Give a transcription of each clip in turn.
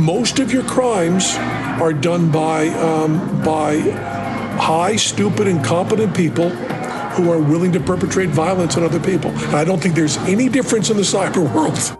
most of your crimes are done by high, stupid, incompetent people who are willing to perpetrate violence on other people. And I don't think there's any difference in the cyber world.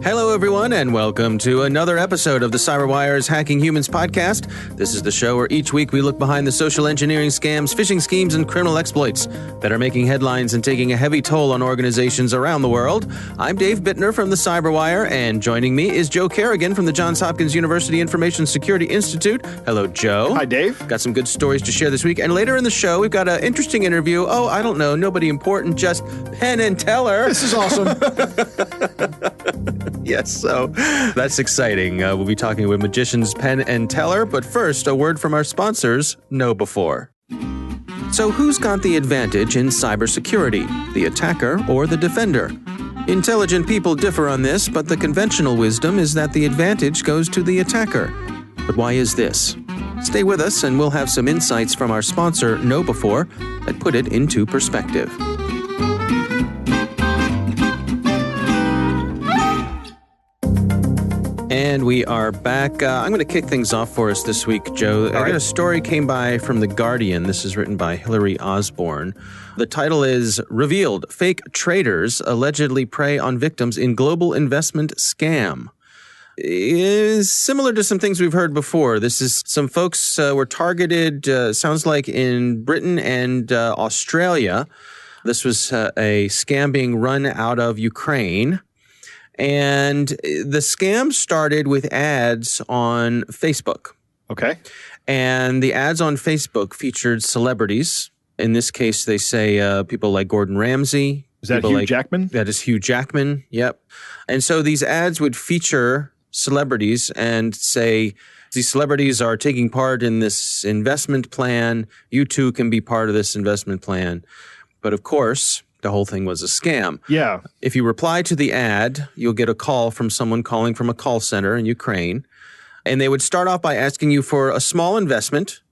Hello, everyone, and welcome to another episode of the CyberWire's Hacking Humans podcast. This is the show where each week we look behind the social engineering scams, phishing schemes, and criminal exploits that are making headlines and taking a heavy toll on organizations around the world. I'm Dave Bittner from the CyberWire, and joining me is Joe Kerrigan from the Johns Hopkins University Information Security Institute. Hello, Joe. Hi, Dave. Got some good stories to share this week. And later in the show, we've got an interesting interview. Oh, I don't know, nobody important, just Penn and Teller. This is awesome. Yes, so that's exciting. We'll be talking with magicians Penn and Teller, but first, a word from our sponsors, Know Before. So who's got the advantage in cybersecurity, the attacker or the defender? Intelligent people differ on this, but the conventional wisdom is that the advantage goes to the attacker. But why is this? Stay with us and we'll have some insights from our sponsor, Know Before, that put it into perspective. And we are back. I'm going to kick things off for us this week, Joe. I got a story came by from The Guardian. This is written by Hillary Osborne. The title is Revealed: Fake Traders Allegedly Prey on Victims in Global Investment Scam. Is similar to some things we've heard before. This is some folks were targeted, sounds like in Britain and Australia. This was a scam being run out of Ukraine. And the scam started with ads on Facebook. Okay. And the ads on Facebook featured celebrities. In this case, they say people like Gordon Ramsay. Is that Hugh Jackman? That is Hugh Jackman, yep. And so these ads would feature celebrities and say, these celebrities are taking part in this investment plan. You too can be part of this investment plan. But of course, the whole thing was a scam. Yeah. If you reply to the ad, you'll get a call from someone calling from a call center in Ukraine. And they would start off by asking you for a small investment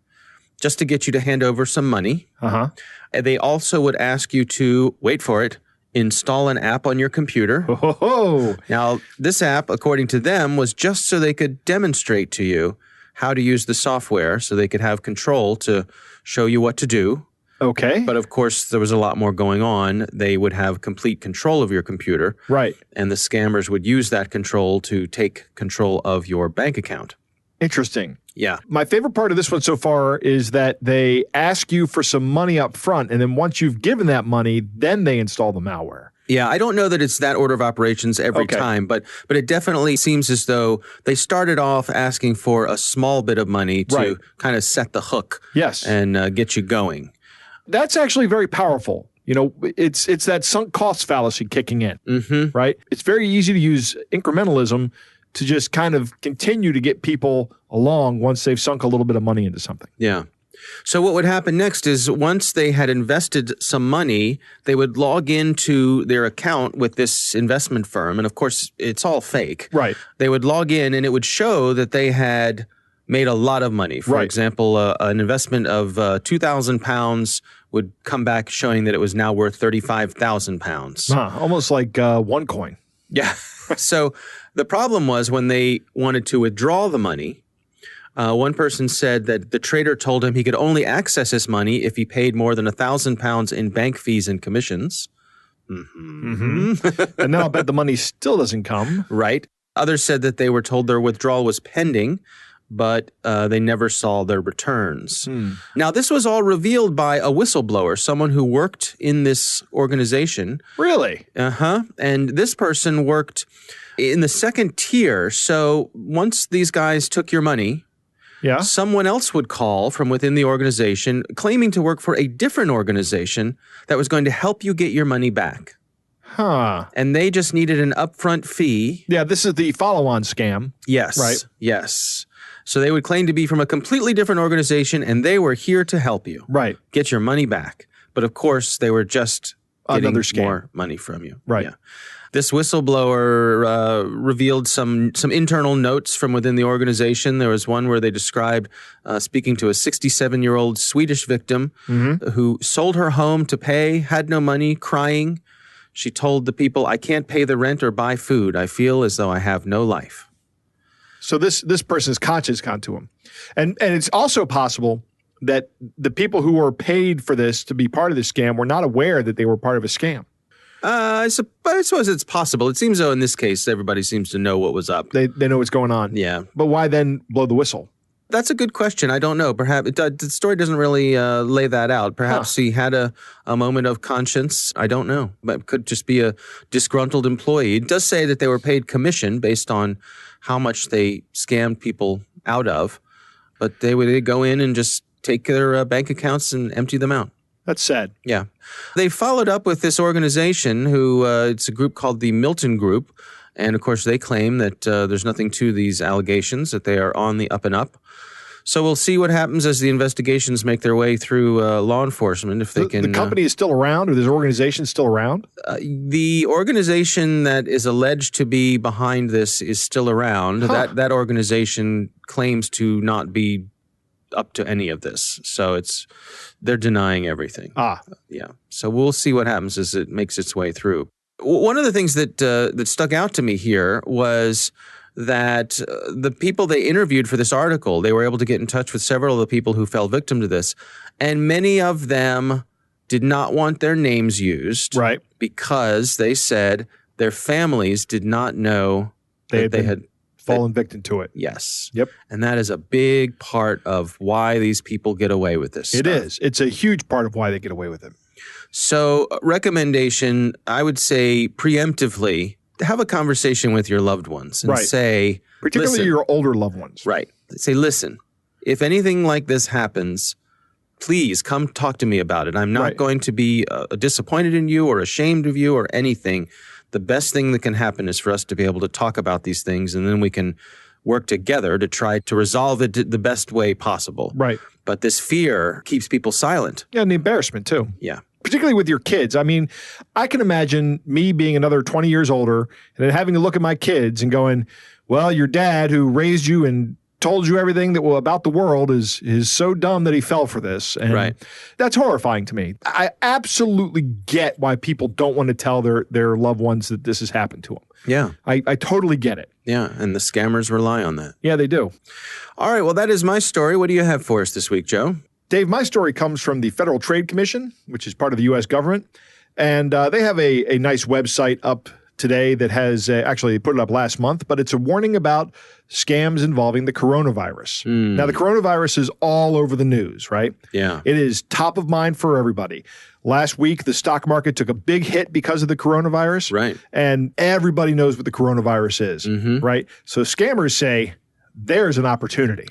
just to get you to hand over some money. Uh-huh. And they also would ask you to, wait for it, install an app on your computer. Oh. Now, this app, according to them, was just so they could demonstrate to you how to use the software so they could have control to show you what to do. Okay. But of course, there was a lot more going on. They would have complete control of your computer. Right. And the scammers would use that control to take control of your bank account. Interesting. Yeah. My favorite part of this one so far is that they ask you for some money up front, and then once you've given that money, then they install the malware. Yeah, I don't know that it's that order of operations every time, but it definitely seems as though they started off asking for a small bit of money to kind of set the hook. Yes. And get you going. That's actually very powerful. You know, it's that sunk cost fallacy kicking in, right? It's very easy to use incrementalism to just kind of continue to get people along once they've sunk a little bit of money into something. Yeah. So what would happen next is once they had invested some money, they would log into their account with this investment firm. And of course, it's all fake. Right. They would log in and it would show that they had made a lot of money. For example, an investment of 2,000 pounds would come back showing that it was now worth 35,000 pounds. Almost like OneCoin. Yeah. So the problem was when they wanted to withdraw the money, one person said that the trader told him he could only access his money if he paid more than 1,000 pounds in bank fees and commissions. And then I'll bet the money still doesn't come. Right. Others said that they were told their withdrawal was pending, but they never saw their returns. Now, this was all revealed by a whistleblower, someone who worked in this organization. Really? Uh-huh. And this person worked in the second tier. So once these guys took your money, someone else would call from within the organization claiming to work for a different organization that was going to help you get your money back. And they just needed an upfront fee. Yeah, this is the follow-on scam. Yes. Right. Yes. So they would claim to be from a completely different organization, and they were here to help you. Right. Get your money back. But of course, they were just getting another scam. More money from you. Right. Yeah. This whistleblower revealed some internal notes from within the organization. There was one where they described speaking to a 67-year-old Swedish victim who sold her home to pay, had no money, crying. She told the people, "I can't pay the rent or buy food. I feel as though I have no life." So this person's conscience got to him. And it's also possible that the people who were paid for this to be part of this scam were not aware that they were part of a scam. I suppose it's possible. It seems though in this case, everybody seems to know what was up. They know what's going on. Yeah. But why then blow the whistle? That's a good question. I don't know. Perhaps the story doesn't really lay that out. Perhaps he had a moment of conscience. I don't know. But it could just be a disgruntled employee. It does say that they were paid commission based on how much they scammed people out of. But they would go in and just take their bank accounts and empty them out. That's sad. Yeah. They followed up with this organization who it's a group called the Milton Group. And, of course, they claim that there's nothing to these allegations, that they are on the up and up. So we'll see what happens as the investigations make their way through law enforcement. If they can, the company is still around, or this organization still around? The organization that is alleged to be behind this is still around. That organization claims to not be up to any of this. So they're denying everything. Yeah. So we'll see what happens as it makes its way through. One of the things that stuck out to me here was that the people they interviewed for this article, they were able to get in touch with several of the people who fell victim to this, and many of them did not want their names used, right? Because they said their families did not know that they had fallen victim to it. Yes. Yep. And that is a big part of why these people get away with this stuff. It is. It's a huge part of why they get away with it. So, recommendation, I would say preemptively, have a conversation with your loved ones and say, particularly your older loved ones. Right. Say, listen, if anything like this happens, please come talk to me about it. I'm not going to be disappointed in you or ashamed of you or anything. The best thing that can happen is for us to be able to talk about these things, and then we can work together to try to resolve it the best way possible. Right. But this fear keeps people silent. Yeah, and the embarrassment too. Yeah. Particularly with your kids. I mean, I can imagine me being another 20 years older and then having to look at my kids and going, well, your dad who raised you and told you everything about the world is so dumb that he fell for this. And that's horrifying to me. I absolutely get why people don't want to tell their loved ones that this has happened to them. Yeah. I totally get it. Yeah, and the scammers rely on that. Yeah, they do. All right, well, that is my story. What do you have for us this week, Joe? Dave, my story comes from the Federal Trade Commission, which is part of the U.S. government. And they have a nice website up today that has actually they put it up last month, but it's a warning about scams involving the coronavirus. Now, the coronavirus is all over the news, right? Yeah. It is top of mind for everybody. Last week, the stock market took a big hit because of the coronavirus. Right. And everybody knows what the coronavirus is, right? So scammers say, there's an opportunity,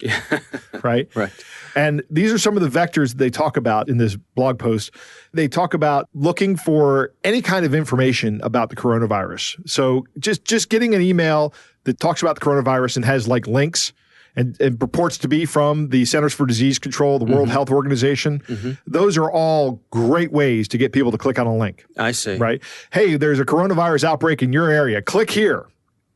right? Right. And these are some of the vectors they talk about in this blog post. They talk about looking for any kind of information about the coronavirus. So just getting an email that talks about the coronavirus and has like links and purports to be from the Centers for Disease Control, the World Health Organization. Those are all great ways to get people to click on a link. I see. Right? Hey, there's a coronavirus outbreak in your area. Click here.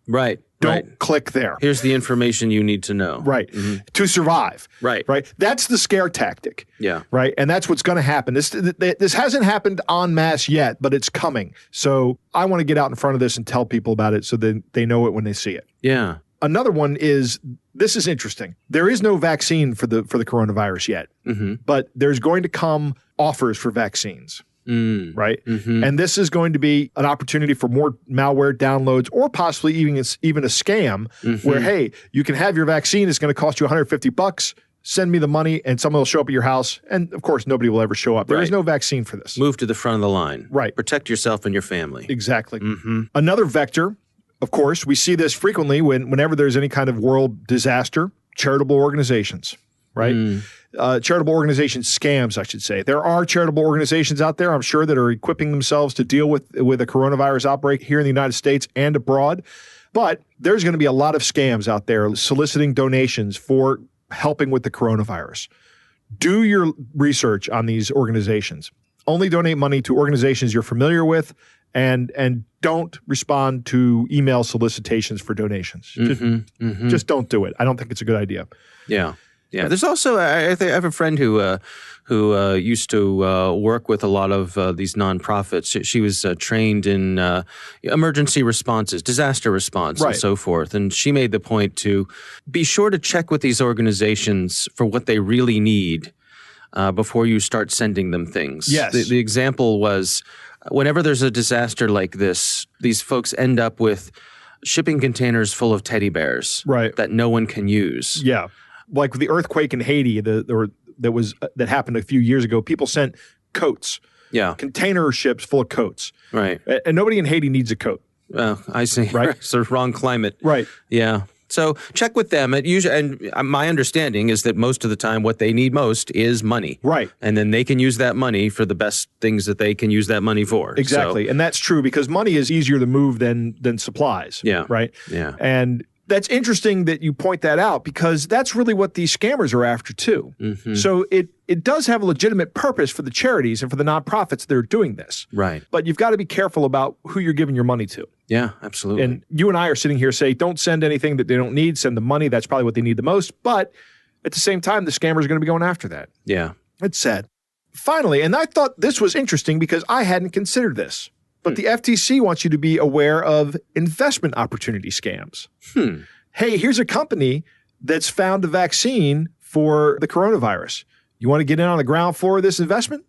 Right. Don't click there. Here's the information you need to know. Right. To survive. Right. Right. That's the scare tactic. Yeah. Right. And that's what's going to happen. This hasn't happened en masse yet, but it's coming. So I want to get out in front of this and tell people about it so that they know it when they see it. Yeah. Another one is, this is interesting. There is no vaccine for the coronavirus yet, but there's going to come offers for vaccines. Right? And this is going to be an opportunity for more malware downloads or possibly even a scam where, hey, you can have your vaccine. It's going to cost you $150. Send me the money and someone will show up at your house. And of course, nobody will ever show up. There is no vaccine for this. Move to the front of the line. Right. Protect yourself and your family. Exactly. Another vector, of course, we see this frequently whenever there's any kind of world disaster, charitable organizations, right? Charitable organization scams, I should say. There are charitable organizations out there, I'm sure, that are equipping themselves to deal with a coronavirus outbreak here in the United States and abroad. But there's going to be a lot of scams out there soliciting donations for helping with the coronavirus. Do your research on these organizations. Only donate money to organizations you're familiar with, and don't respond to email solicitations for donations. Just don't do it. I don't think it's a good idea. Yeah. Yeah. There's also, I have a friend who used to work with a lot of these nonprofits. She was trained in emergency responses, disaster response, and so forth. And she made the point to be sure to check with these organizations for what they really need before you start sending them things. Yes. The example was whenever there's a disaster like this, these folks end up with shipping containers full of teddy bears that no one can use. Yeah. Like with the earthquake in Haiti that happened a few years ago, people sent coats. Yeah. Container ships full of coats. Right. And nobody in Haiti needs a coat. Oh, I see. Right. It's the wrong climate. Right. Yeah. So check with them. And my understanding is that most of the time what they need most is money. Right. And then they can use that money for the best things that they can use that money for. Exactly. And that's true because money is easier to move than supplies. Yeah. Right? Yeah. And that's interesting that you point that out because that's really what these scammers are after too. Mm-hmm. So it does have a legitimate purpose for the charities and for the nonprofits that are doing this. Right. But you've got to be careful about who you're giving your money to. Yeah, absolutely. And you and I are sitting here saying, don't send anything that they don't need, send the money. That's probably what they need the most. But at the same time, the scammers are going to be going after that. Yeah. It's sad. Finally, and I thought this was interesting because I hadn't considered this, but the FTC wants you to be aware of investment opportunity scams. Hey, here's a company that's found a vaccine for the coronavirus. You want to get in on the ground floor of this investment?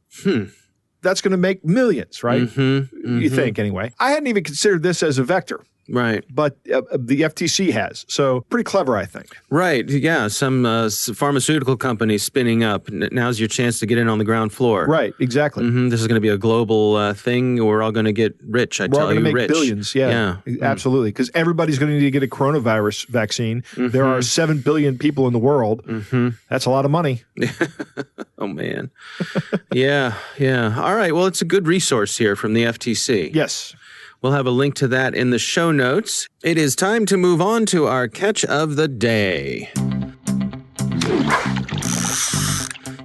That's going to make millions, right? You think, anyway. I hadn't even considered this as a vector. Right. But the FTC has. So pretty clever, I think. Right. Yeah. Some pharmaceutical company spinning up. Now's your chance to get in on the ground floor. Right. Exactly. This is going to be a global thing. We're all going to get rich. We're all going to make billions. Yeah. Absolutely. Because everybody's going to need to get a coronavirus vaccine. There are 7 billion people in the world. That's a lot of money. Oh, man. Yeah. All right. Well, it's a good resource here from the FTC. Yes. We'll have a link to that in the show notes. It is time to move on to our catch of the day.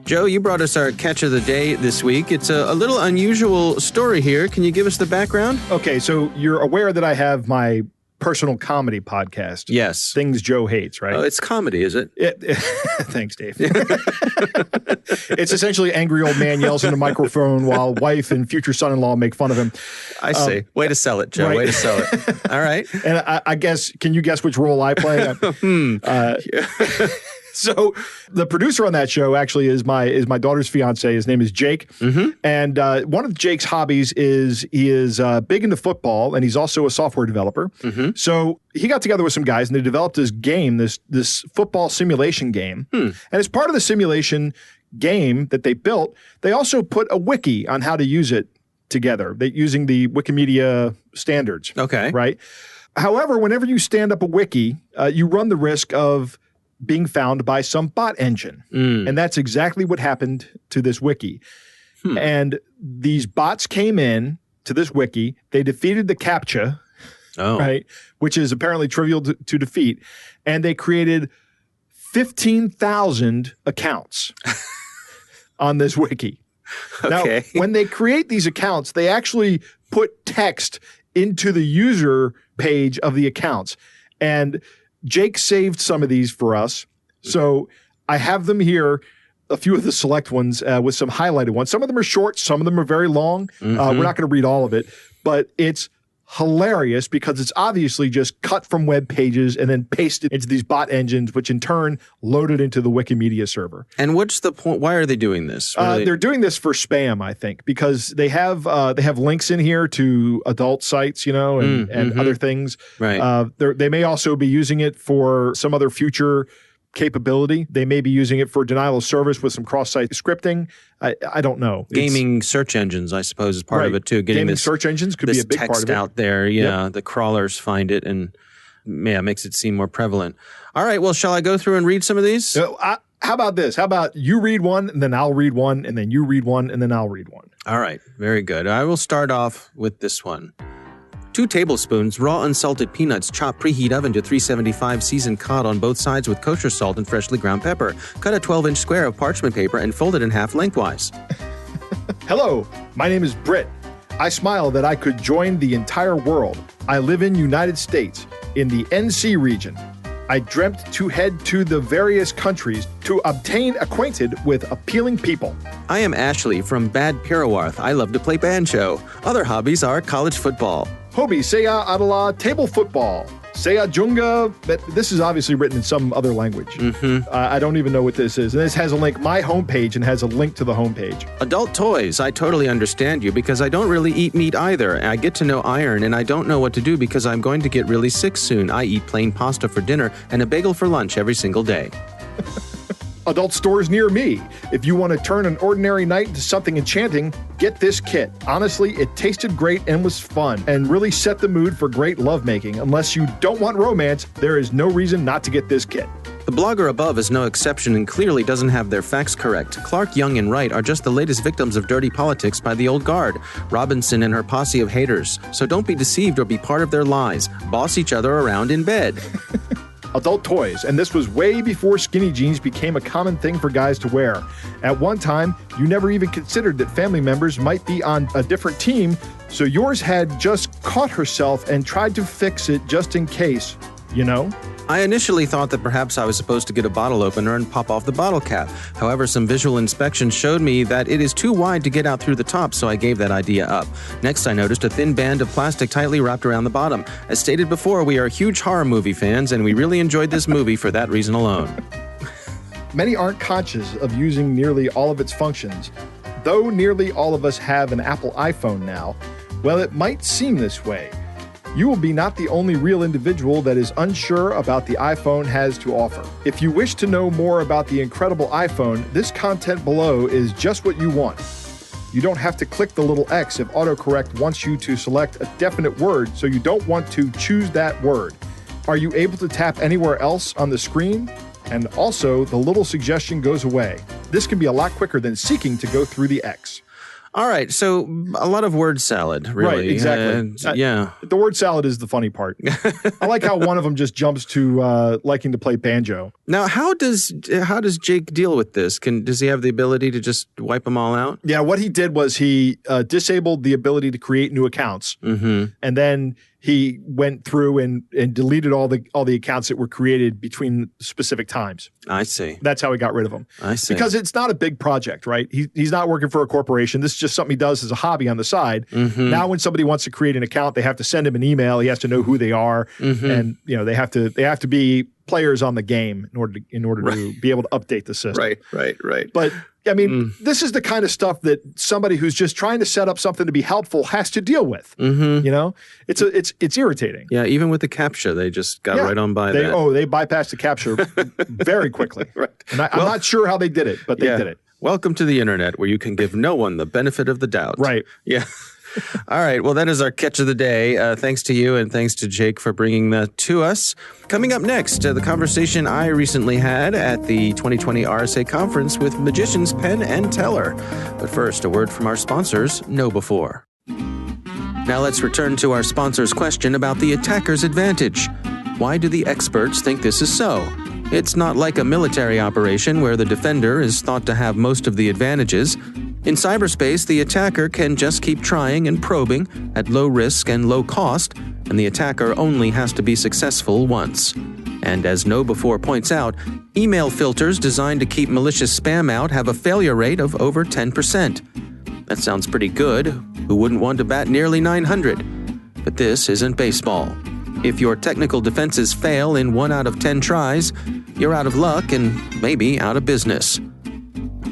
Joe, you brought us our catch of the day this week. It's a little unusual story here. Can you give us the background? Okay, so you're aware that I have my personal comedy podcast. Yes. Things Joe Hates, right? Oh, it's comedy, is it? Thanks, Dave. It's essentially angry old man yells in a microphone while wife and future son-in-law make fun of him. I see. Way to sell it, Joe. Right. Way to sell it. All right. And I guess, can you guess which role I play? So the producer on that show actually is my daughter's fiance. His name is Jake. And one of Jake's hobbies is he is big into football, and he's also a software developer. So he got together with some guys, and they developed this game, this football simulation game. And as part of the simulation game that they built, they also put a wiki on how to use it together, using the Wikimedia standards. Okay. Right? However, whenever you stand up a wiki, you run the risk of being found by some bot engine. And that's exactly what happened to this wiki. And these bots came in to this wiki. They defeated the CAPTCHA, right, which is apparently trivial to defeat. And they created 15,000 accounts on this wiki. Okay. Now, when they create these accounts, they actually put text into the user page of the accounts. And Jake saved some of these for us. So I have them here, a few of the select ones with some highlighted ones. Some of them are short. Some of them are very long. We're not going to read all of it, but it's hilarious because it's obviously just cut from web pages and then pasted into these bot engines, which in turn loaded into the Wikimedia server. And what's the point? Why are they doing this? They're doing this for spam, I think, because they have links in here to adult sites, and other things. Right. They may also be using it for some other future capability. They may be using it for denial of service with some cross-site scripting. I don't know. Gaming search engines, I suppose, is part of it too. Getting Gaming this search engines could be a big part of it. Text out there, the crawlers find it and makes it seem more prevalent. All right, well, shall I go through and read some of these? How about this? How about you read one, and then I'll read one, and then you read one, and then I'll read one. All right, very good. I will start off with this one. 2 tablespoons raw unsalted peanuts, chopped preheat oven to 375, seasoned cod on both sides with kosher salt and freshly ground pepper. Cut a 12-inch square of parchment paper and fold it in half lengthwise. Hello, my name is Britt. I smile that I could join the entire world. I live in United States, in the NC region. I dreamt to head to the various countries to obtain acquainted with appealing people. I am Ashley from Bad Pirawarth. I love to play banjo. Other hobbies are college football. Hobi Seya Adala table football. Seya Junga. This is obviously written in some other language. I don't even know what this is. And this has a link, my homepage, and has a link to the homepage. Adult toys. I totally understand you because I don't really eat meat either. I get to know iron and I don't know what to do because I'm going to get really sick soon. I eat plain pasta for dinner and a bagel for lunch every single day. Adult stores near me. If you want to turn an ordinary night into something enchanting, get this kit. Honestly, it tasted great and was fun and really set the mood for great lovemaking. Unless you don't want romance, there is no reason not to get this kit. The blogger above is no exception and clearly doesn't have their facts correct. Clark, Young, and Wright are just the latest victims of dirty politics by the old guard. Robinson and her posse of haters. So don't be deceived or be part of their lies. Boss each other around in bed. Adult toys, and this was way before skinny jeans became a common thing for guys to wear. At one time, you never even considered that family members might be on a different team, so yours had just caught herself and tried to fix it just in case, you know? I initially thought that perhaps I was supposed to get a bottle opener and pop off the bottle cap. However, some visual inspection showed me that it is too wide to get out through the top, so I gave that idea up. Next, I noticed a thin band of plastic tightly wrapped around the bottom. As stated before, we are huge horror movie fans, and we really enjoyed this movie for that reason alone. Many aren't conscious of using nearly all of its functions. Though nearly all of us have an Apple iPhone now, well, it might seem this way. You will be not the only real individual that is unsure about the iPhone has to offer. If you wish to know more about the incredible iPhone, this content below is just what you want. You don't have to click the little X if autocorrect wants you to select a definite word, so you don't want to choose that word. Are you able to tap anywhere else on the screen? And also, the little suggestion goes away. This can be a lot quicker than seeking to go through the X. All right, so a lot of word salad, really. Right, exactly. Yeah. The word salad is the funny part. I like how one of them just jumps to liking to play banjo. Now, how does Jake deal with this? Does he have the ability to just wipe them all out? Yeah, what he did was he disabled the ability to create new accounts, and then he went through and deleted all the accounts that were created between specific times. I see. That's how he got rid of them. I see. Because it's not a big project, right? He's not working for a corporation. This is just something he does as a hobby on the side. Now, when somebody wants to create an account, they have to send him an email. He has to know who they are, and they have to be players on the game in order to be able to update the system. Right. But I mean, this is the kind of stuff that somebody who's just trying to set up something to be helpful has to deal with. You know, it's irritating. Yeah, even with the CAPTCHA, they just got right on by that. Oh, they bypassed the CAPTCHA very quickly. Right. And I'm not sure how they did it, but they did it. Welcome to the internet, where you can give no one the benefit of the doubt. Right. Yeah. All right. Well, that is our catch of the day. Thanks to you and thanks to Jake for bringing that to us. Coming up next, the conversation I recently had at the 2020 RSA conference with magicians Penn and Teller. But first, a word from our sponsors, Know Before. Now let's return to our sponsor's question about the attacker's advantage. Why do the experts think this is so? It's not like a military operation where the defender is thought to have most of the advantages. In cyberspace, the attacker can just keep trying and probing at low risk and low cost, and the attacker only has to be successful once. And as Know Before points out, email filters designed to keep malicious spam out have a failure rate of over 10%. That sounds pretty good. Who wouldn't want to bat nearly 900? But this isn't baseball. If your technical defenses fail in 1 out of 10 tries, you're out of luck and maybe out of business.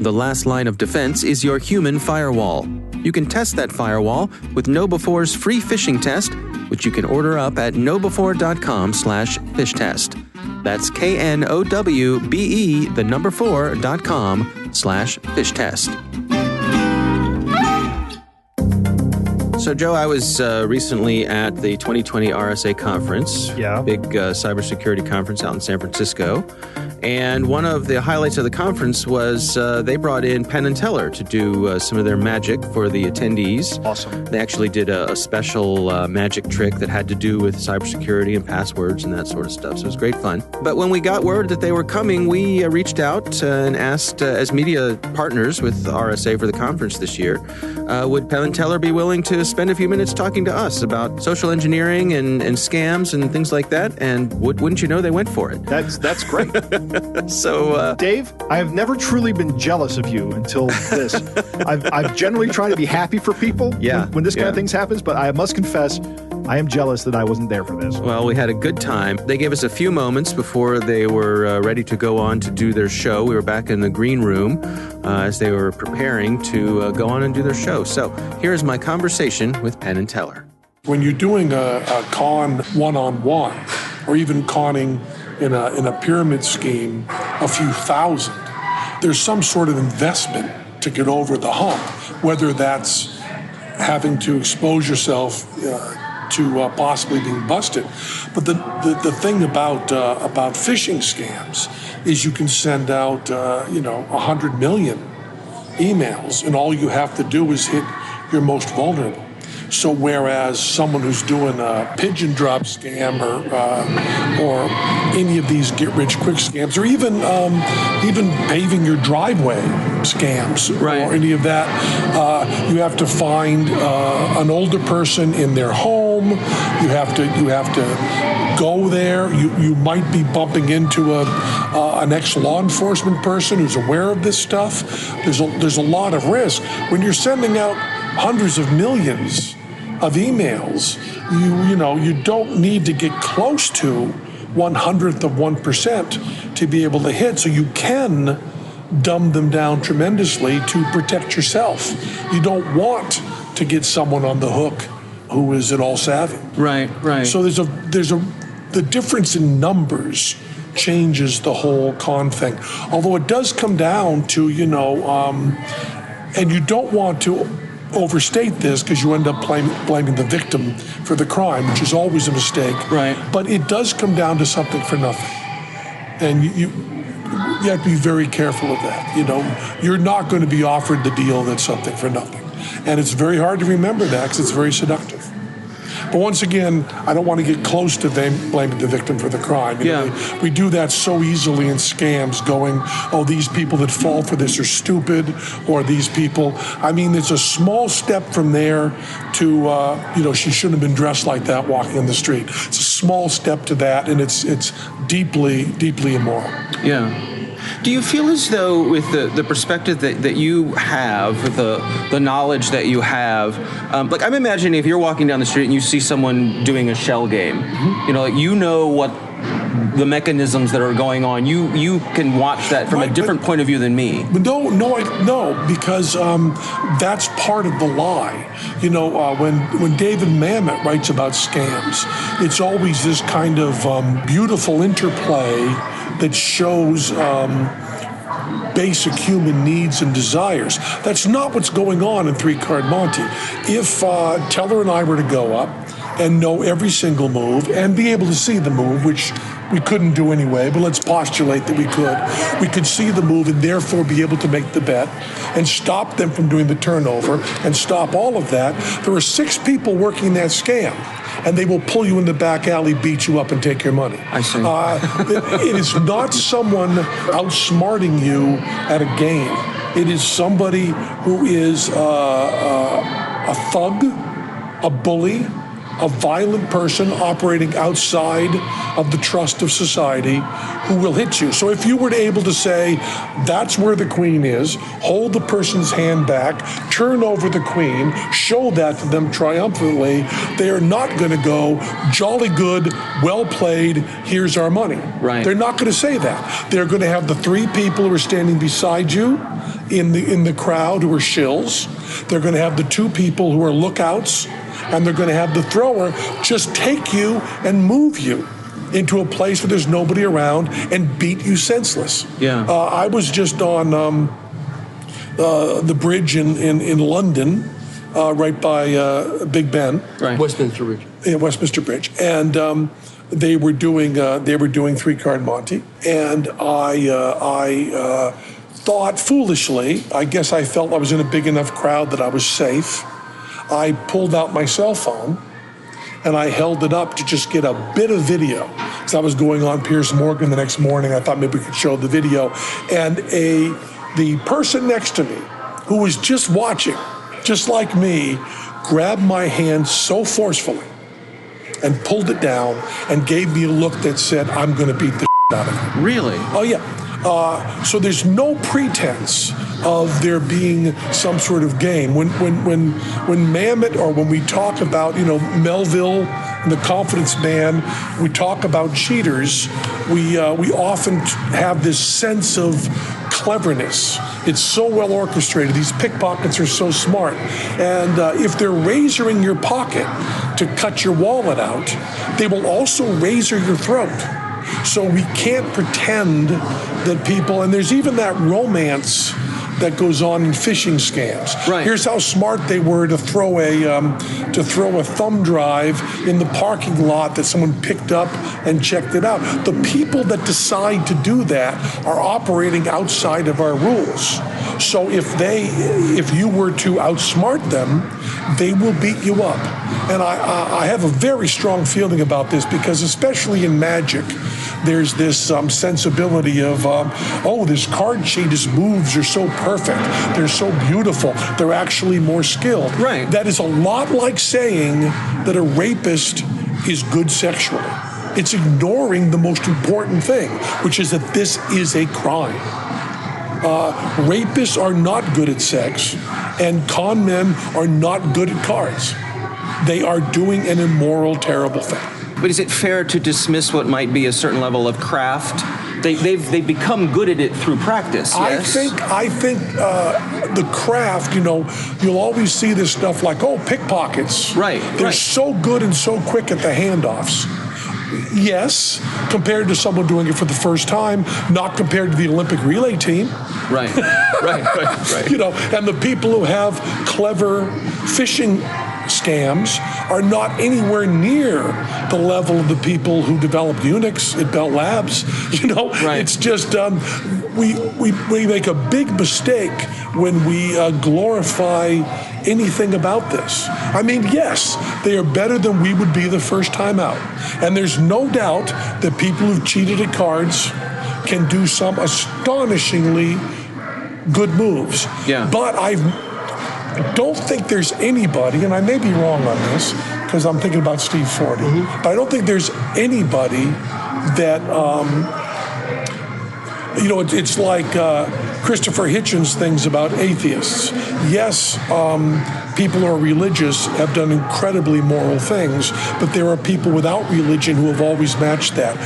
The last line of defense is your human firewall. You can test that firewall with Know Before's free phishing test, which you can order up at knowbefore.com/fishtest. That's knowbe4.com/fishtest. So, Joe, I was recently at the 2020 RSA conference, big cybersecurity conference out in San Francisco. And one of the highlights of the conference was they brought in Penn and Teller to do some of their magic for the attendees. Awesome. They actually did a special magic trick that had to do with cybersecurity and passwords and that sort of stuff. So it was great fun. But when we got word that they were coming, we reached out and asked, as media partners with RSA for the conference this year, would Penn and Teller be willing to spend a few minutes talking to us about social engineering and scams and things like that. And wouldn't you know, they went for it. That's great. So, Dave, I have never truly been jealous of you until this. I've generally tried to be happy for people when this kind of things happens, but I must confess, I am jealous that I wasn't there for this. Well, we had a good time. They gave us a few moments before they were ready to go on to do their show. We were back in the green room as they were preparing to go on and do their show. So here's my conversation with Penn and Teller. When you're doing a con one-on-one, or even conning in a pyramid scheme a few thousand, there's some sort of investment to get over the hump, whether that's having to expose yourself to possibly being busted. But the thing about phishing scams is you can send out 100 million emails, and all you have to do is hit your most vulnerable. So whereas someone who's doing a pigeon drop scam or any of these get-rich-quick scams, or even paving your driveway scams, or any of that, you have to find an older person in their home. You have to go there. You might be bumping into an ex-law enforcement person who's aware of this stuff. There's a lot of risk when you're sending out hundreds of millions of emails. You don't need to get close to 1/100th of 1% to be able to hit. So you can dumb them down tremendously to protect yourself. You don't want to get someone on the hook who is at all savvy. Right. So the difference in numbers changes the whole con thing. Although it does come down to, and you don't want to overstate this because you end up blaming the victim for the crime, which is always a mistake. Right. But it does come down to something for nothing. And you have to be very careful of that. You're not going to be offered the deal that's something for nothing. And it's very hard to remember that because it's very seductive. But once again, I don't want to get close to blaming the victim for the crime. We do that so easily in scams, going, these people that fall for this are stupid, or these people. I mean, there's a small step from there to, she shouldn't have been dressed like that walking on the street. It's a small step to that, and it's deeply, deeply immoral. Yeah. Do you feel as though with the perspective that you have, with the knowledge that you have, I'm imagining if you're walking down the street and you see someone doing a shell game, what the mechanisms that are going on, you can watch that from a different point of view than me. No, because that's part of the lie. When David Mamet writes about scams, it's always this kind of beautiful interplay that shows basic human needs and desires. That's not what's going on in three-card Monte. If Teller and I were to go up and know every single move and be able to see the move, which we couldn't do anyway, but let's postulate that we could see the move and therefore be able to make the bet and stop them from doing the turnover and stop all of that. There are 6 people working that scam, and they will pull you in the back alley, beat you up, and take your money. I see. It is not someone outsmarting you at a game. It is somebody who is a thug, a bully, a violent person operating outside of the trust of society who will hit you. So if you were able to say, that's where the queen is, hold the person's hand back, turn over the queen, show that to them triumphantly, they are not going to go, jolly good, well played, here's our money. Right. They're not going to say that. They're going to have the 3 people who are standing beside you in the crowd who are shills. They're going to have the 2 people who are lookouts, and they're going to have the thrower just take you and move you into a place where there's nobody around and beat you senseless. Yeah. I was just on the bridge in London, right by Big Ben. Right. Westminster Bridge. Yeah, Westminster Bridge. And they were doing 3-card Monte, and I thought foolishly, I guess I felt I was in a big enough crowd that I was safe. I pulled out my cell phone and I held it up to just get a bit of video. Because I was going on Piers Morgan the next morning. I thought maybe we could show the video. And the person next to me, who was just watching, just like me, grabbed my hand so forcefully and pulled it down and gave me a look that said, I'm going to beat the out of you. Really? Oh, yeah. So there's no pretense of there being some sort of game. When Mamet, or when we talk about, Melville and the Confidence Man, we talk about cheaters, we often have this sense of cleverness. It's so well orchestrated. These pickpockets are so smart. And if they're razoring your pocket to cut your wallet out, they will also razor your throat. So we can't pretend that people, and there's even that romance that goes on in phishing scams. Right. Here's how smart they were to throw a thumb drive in the parking lot that someone picked up and checked it out. The people that decide to do that are operating outside of our rules. So if you were to outsmart them, they will beat you up. And I have a very strong feeling about this, because especially in Magic, there's this sensibility of, this card cheat, his moves are so perfect. They're so beautiful. They're actually more skilled. Right. That is a lot like saying that a rapist is good sexually. It's ignoring the most important thing, which is that this is a crime. Rapists are not good at sex, and con men are not good at cards. They are doing an immoral, terrible thing. But is it fair to dismiss what might be a certain level of craft? They've become good at it through practice. Yes? I think the craft, you'll always see this stuff like, pickpockets. Right. They're so good and so quick at the handoffs. Yes, compared to someone doing it for the first time, not compared to the Olympic relay team. Right. And the people who have clever phishing scams are not anywhere near the level of the people who developed Unix at Bell Labs. Right. It's just we make a big mistake when we glorify anything about this. I mean, yes, they are better than we would be the first time out. And there's no doubt that people who've cheated at cards can do some astonishingly good moves. Yeah. But I don't think there's anybody, and I may be wrong on this because I'm thinking about Steve Forte, but I don't think there's anybody that, it's like Christopher Hitchens' things about atheists. Yes, people who are religious have done incredibly moral things, but there are people without religion who have always matched that.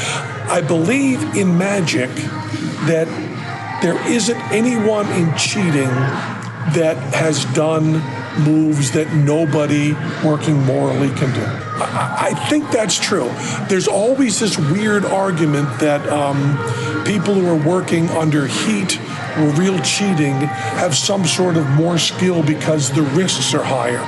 I believe in Magic that there isn't anyone in cheating that has done moves that nobody working morally can do. I think that's true. There's always this weird argument that people who are working under heat or real cheating have some sort of more skill because the risks are higher.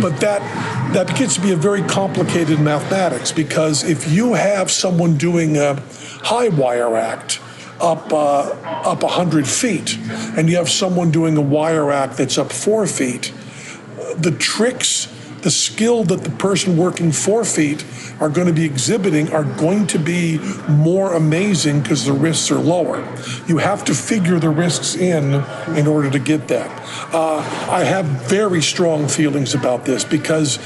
But that gets to be a very complicated mathematics, because if you have someone doing a high wire act up 100 feet, and you have someone doing a wire act that's up 4 feet, the tricks, the skill that the person working 4 feet are going to be exhibiting are going to be more amazing because the risks are lower. You have to figure the risks in order to get that. I have very strong feelings about this, because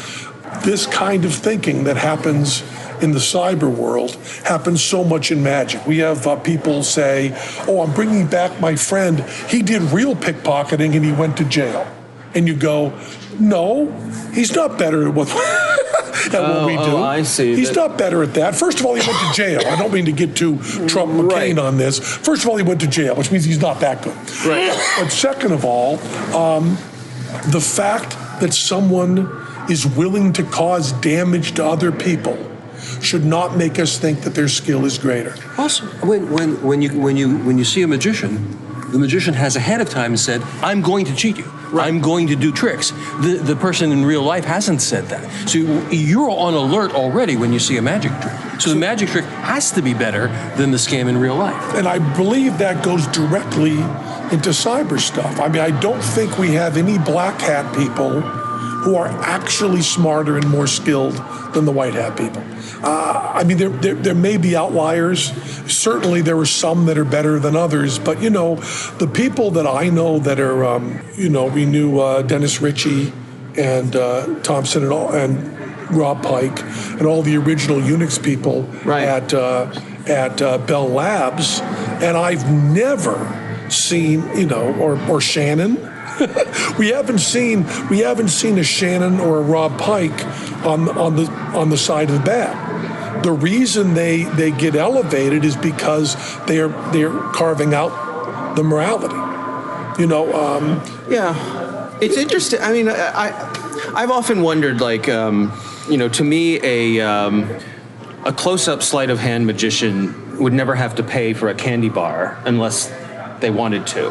this kind of thinking that happens in the cyber world happens so much in Magic. We have people say, I'm bringing back my friend. He did real pickpocketing and he went to jail. And you go, no, he's not better at what we do. I see. He's not better at that. First of all, he went to jail. I don't mean to get too Trump McCain on this. First of all, he went to jail, which means he's not that good. Right. But second of all, the fact that someone is willing to cause damage to other people should not make us think that their skill is greater. Also, when you see a magician, the magician has ahead of time said, "I'm going to cheat you. Right. I'm going to do tricks." The person in real life hasn't said that. So you're on alert already when you see a magic trick. So the magic trick has to be better than the scam in real life. And I believe that goes directly into cyber stuff. I mean, I don't think we have any black hat people who are actually smarter and more skilled than the white hat people. I mean, there may be outliers. Certainly there are some that are better than others, but the people that I know that are, we knew Dennis Ritchie Thompson and Rob Pike and all the original Unix people at Bell Labs, and I've never seen, or Shannon. we haven't seen a Shannon or a Rob Pike on the side of the bat. The reason they get elevated is because they're carving out the morality. It's interesting. I mean, I've often wondered, to me, a close-up sleight of hand magician would never have to pay for a candy bar unless they wanted to,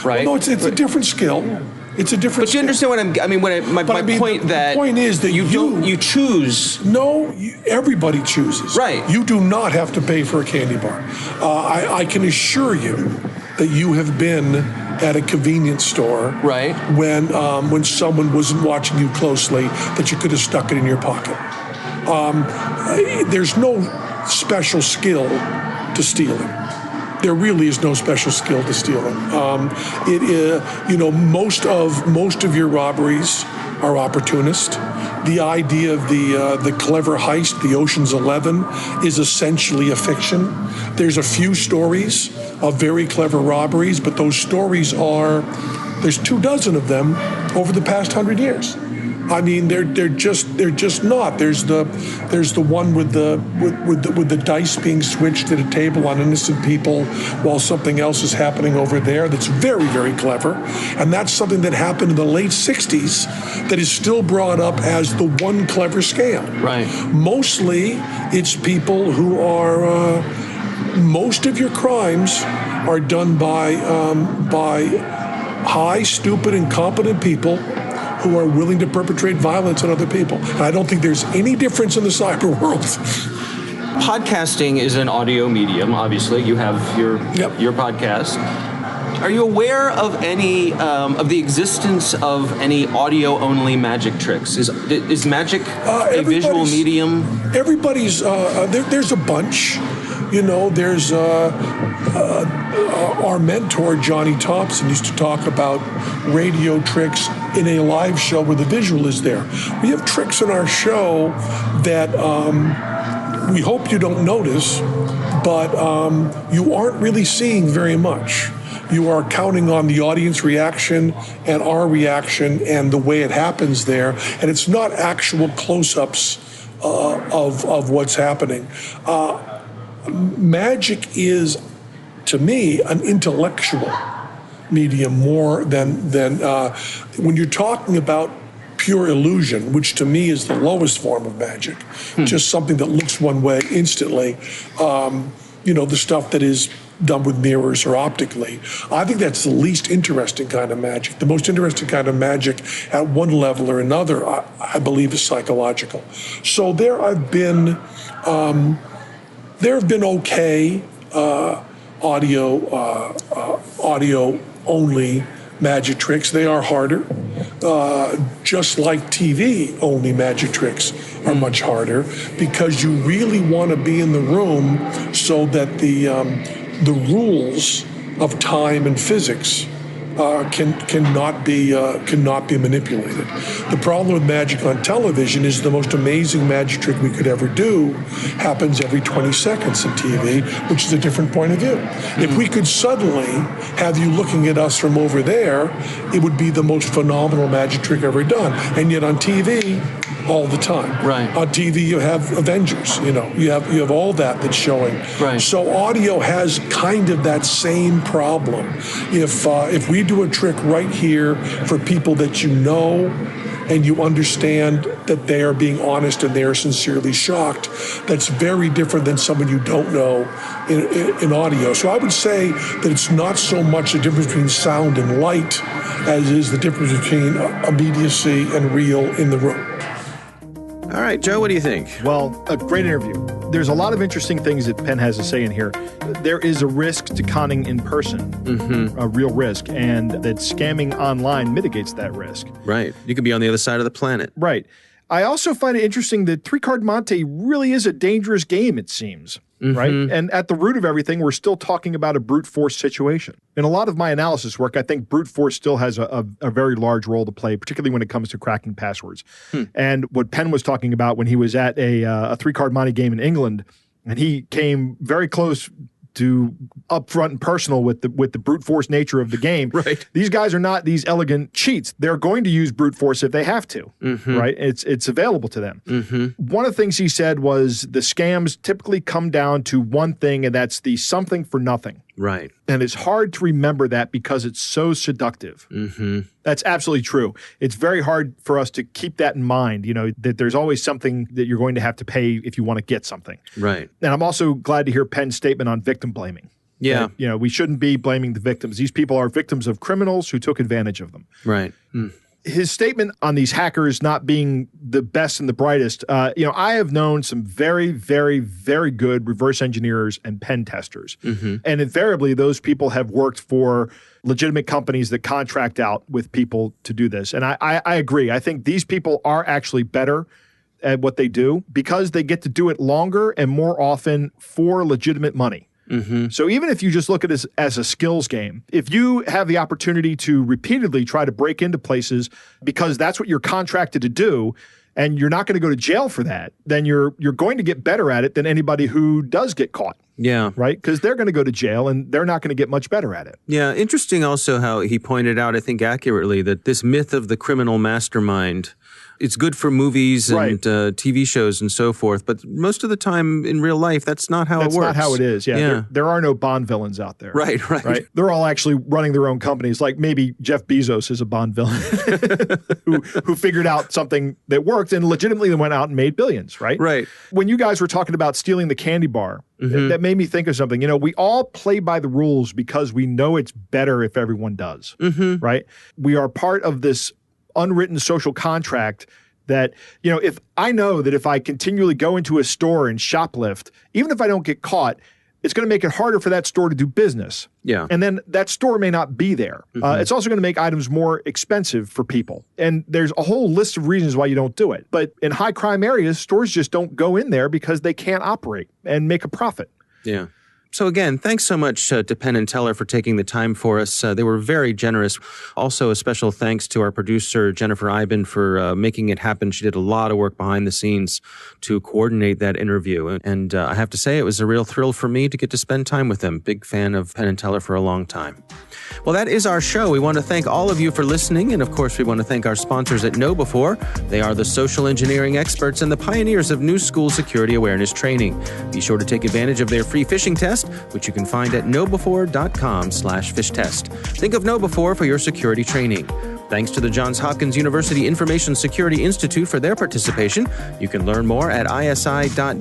right? Well, no, it's a different skill. It's a different. But you understand what my point the point is that you choose. No, everybody chooses. Right. You do not have to pay for a candy bar. I can assure you that you have been at a convenience store, right, when someone wasn't watching you closely, that you could have stuck it in your pocket. There's no special skill to stealing. There really is no special skill to stealing. Most of your robberies are opportunist. The idea of the clever heist, the Ocean's 11, is essentially a fiction. There's a few stories of very clever robberies, but those stories there's 24 of them over the past 100 years. I mean, they're just not. There's the one with the dice being switched at a table on innocent people while something else is happening over there. That's very, very clever, and that's something that happened in the late '60s that is still brought up as the one clever scam. Right. Mostly, it's people who are. Most of your crimes are done by high, stupid, incompetent people who are willing to perpetrate violence on other people. And I don't think there's any difference in the cyber world. Podcasting is an audio medium, obviously. You have your podcast. Are you aware of any of the existence of any audio-only magic tricks? Is magic a visual medium? Everybody's there's a bunch. There's our mentor, Johnny Thompson, used to talk about radio tricks in a live show where the visual is there. We have tricks in our show that we hope you don't notice, but you aren't really seeing very much. You are counting on the audience reaction and our reaction and the way it happens there, and it's not actual close-ups of what's happening. Magic is, to me, an intellectual medium more than when you're talking about pure illusion, which to me is the lowest form of magic, just something that looks one way instantly. The stuff that is done with mirrors or optically. I think that's the least interesting kind of magic. The most interesting kind of magic at one level or another, I believe, is psychological. So there have been okay audio only magic tricks. They are harder. Just like TV only magic tricks are much harder because you really want to be in the room so that the rules of time and physics cannot be manipulated. The problem with magic on television is the most amazing magic trick we could ever do happens every 20 seconds in TV, which is a different point of view. If we could suddenly have you looking at us from over there, it would be the most phenomenal magic trick ever done. And yet on TV, all the time. Right. On TV, you have Avengers. You have all that's showing. Right. So audio has kind of that same problem. If we do a trick right here for people that you know and you understand that they are being honest and they are sincerely shocked, that's very different than someone you don't know in audio. So I would say that it's not so much the difference between sound and light as is the difference between immediacy and real in the room. All right, Joe, what do you think? Well, a great interview. There's a lot of interesting things that Penn has to say in here. There is a risk to conning in person, a real risk, and that scamming online mitigates that risk. Right. You could be on the other side of the planet. Right. I also find it interesting that three-card Monte really is a dangerous game, it seems. right? And at the root of everything, we're still talking about a brute force situation. In a lot of my analysis work, I think brute force still has a very large role to play, particularly when it comes to cracking passwords. And what Penn was talking about when he was at a three-card Monte game in England, and he came very close to upfront and personal with the brute force nature of the game. Right. These guys are not these elegant cheats. They're going to use brute force if they have to, right? It's available to them. One of the things he said was the scams typically come down to one thing, and that's the something for nothing. Right. And it's hard to remember that because it's so seductive. That's absolutely true. It's very hard for us to keep that in mind, that there's always something that you're going to have to pay if you want to get something. Right. And I'm also glad to hear Penn's statement on victim blaming. Yeah. That, we shouldn't be blaming the victims. These people are victims of criminals who took advantage of them. Right. His statement on these hackers not being the best and the brightest, I have known some very, very, very good reverse engineers and pen testers. And invariably, those people have worked for legitimate companies that contract out with people to do this. And I agree. I think these people are actually better at what they do because they get to do it longer and more often for legitimate money. So even if you just look at it as a skills game, if you have the opportunity to repeatedly try to break into places because that's what you're contracted to do, and you're not going to go to jail for that, then you're going to get better at it than anybody who does get caught. Yeah. Right? Because they're going to go to jail and they're not going to get much better at it. Yeah. Interesting also how he pointed out, I think accurately, that this myth of the criminal mastermind, it's good for movies and TV shows and so forth, but most of the time in real life, that's not how it works. That's not how it is. Yeah. There are no Bond villains out there. Right. They're all actually running their own companies. Like maybe Jeff Bezos is a Bond villain who figured out something that worked and legitimately went out and made billions, right? Right. When you guys were talking about stealing the candy bar, that made me think of something. We all play by the rules because we know it's better if everyone does, right? We are part of this unwritten social contract that, if I know that if I continually go into a store and shoplift, even if I don't get caught, it's going to make it harder for that store to do business. Yeah. And then that store may not be there. It's also going to make items more expensive for people. And there's a whole list of reasons why you don't do it. But in high crime areas, stores just don't go in there because they can't operate and make a profit. Yeah. So again, thanks so much to Penn and Teller for taking the time for us. They were very generous. Also, a special thanks to our producer, Jennifer Iben, for making it happen. She did a lot of work behind the scenes to coordinate that interview. And I have to say, it was a real thrill for me to get to spend time with them. Big fan of Penn and Teller for a long time. Well, that is our show. We want to thank all of you for listening. And of course, we want to thank our sponsors at KnowBe4. They are the social engineering experts and the pioneers of new school security awareness training. Be sure to take advantage of their free phishing test, which you can find at knowbe4.com/fishtest. Think of KnowBe4 for your security training. Thanks to the Johns Hopkins University Information Security Institute for their participation. You can learn more at isi.jhu.edu.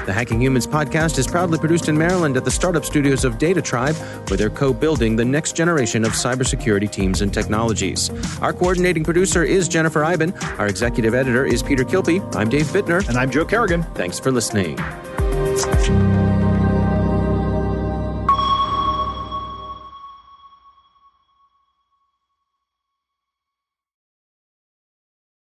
The Hacking Humans podcast is proudly produced in Maryland at the startup studios of Data Tribe, where they're co-building the next generation of cybersecurity teams and technologies. Our coordinating producer is Jennifer Iben. Our executive editor is Peter Kilpie. I'm Dave Bittner. And I'm Joe Kerrigan. Thanks for listening.